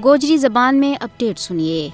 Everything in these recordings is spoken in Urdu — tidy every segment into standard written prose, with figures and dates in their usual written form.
گوجری زبان میں اپڈیٹ سنیے۔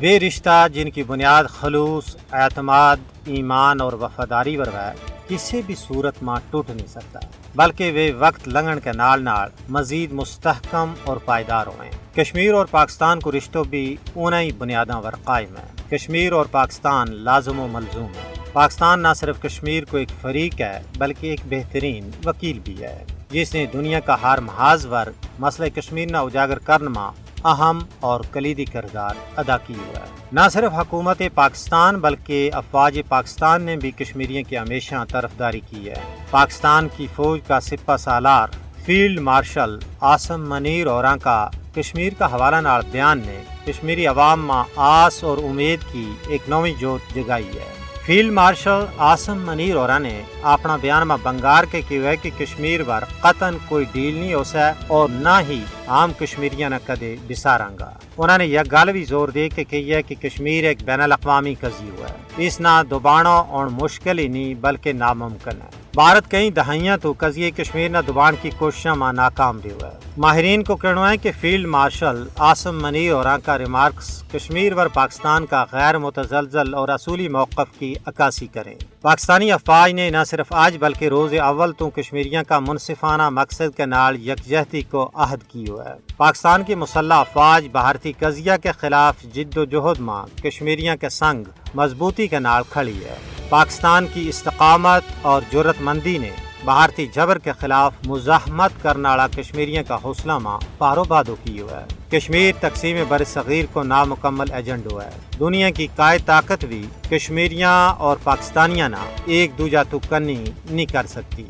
وہ رشتہ جن کی بنیاد خلوص، اعتماد، ایمان اور وفاداری پر ہے کسی بھی صورت میں ٹوٹ نہیں سکتا، بلکہ وہ وقت لنگن کے نال نال مزید مستحکم اور پائیدار ہوئے۔ کشمیر اور پاکستان کو رشتوں بھی انہی بنیادوں پر قائم ہے۔ کشمیر اور پاکستان لازم و ملزوم ہے۔ پاکستان نہ صرف کشمیر کو ایک فریق ہے بلکہ ایک بہترین وکیل بھی ہے، جس نے دنیا کا ہر محاذ پر مسئلہ کشمیر نہ اجاگر کرنے میں اہم اور کلیدی کردار ادا کی ہوا ہے۔ نہ صرف حکومت پاکستان بلکہ افواج پاکستان نے بھی کشمیریوں کی ہمیشہ طرفداری کی ہے۔ پاکستان کی فوج کا سپہ سالار فیلڈ مارشل عاصم منیر اوراں کا کشمیر کا حوالہ نال بیان نے کشمیری عوام میں آس اور امید کی ایک نویں جوت جگائی ہے۔ فیلڈ مارشل عاصم منیر اوراں نے اپنا بیان میں بنگار کے کہا ہے کہ کشمیر پر قطن کوئی ڈیل نہیں ہو سا اور نہ ہی عام کشمیریاں نہ کدے بساراں گا۔ انہوں نے یہ گل بھی زور دے کے کہی ہے کہ کشمیر ایک بین الاقوامی قضیہ ہوا ہے، اس نہ دوبانا اور مشکل ہی نہیں بلکہ ناممکن ہے۔ بھارت کئی دہائیاں تو قضیہ کشمیر نہ دبان کی کوششوں میں ناکام بھی ہوا ہے۔ ماہرین کو کہنا ہے کہ فیلڈ مارشل عاصم منیر اوراں کا ریمارکس کشمیر پر پاکستان کا غیر متزلزل اور اصولی موقف کی عکاسی کریں۔ پاکستانی افواج نے نہ صرف آج بلکہ روز اول تو کشمیریوں کا منصفانہ مقصد کے نال یکجہتی کو عہد کی ہوا ہے۔ پاکستان کی مسلح افواج بھارتی قضیہ کے خلاف جد و جہد میں کشمیریوں کے سنگ مضبوطی کے نال کھڑی ہے۔ پاکستان کی استقامت اور جرت مندی نے بھارتی جبر کے خلاف مزاحمت کرنے والا کشمیریوں کا حوصلہ ماں پارو بادو کی ہوا ہے۔ کشمیر تقسیم بر صغیر کو نامکمل ایجنڈ ہوا ہے۔ دنیا کی قائد طاقت بھی کشمیریاں اور پاکستانیاں نہ ایک دوجا تو کنی نہیں کر سکتی۔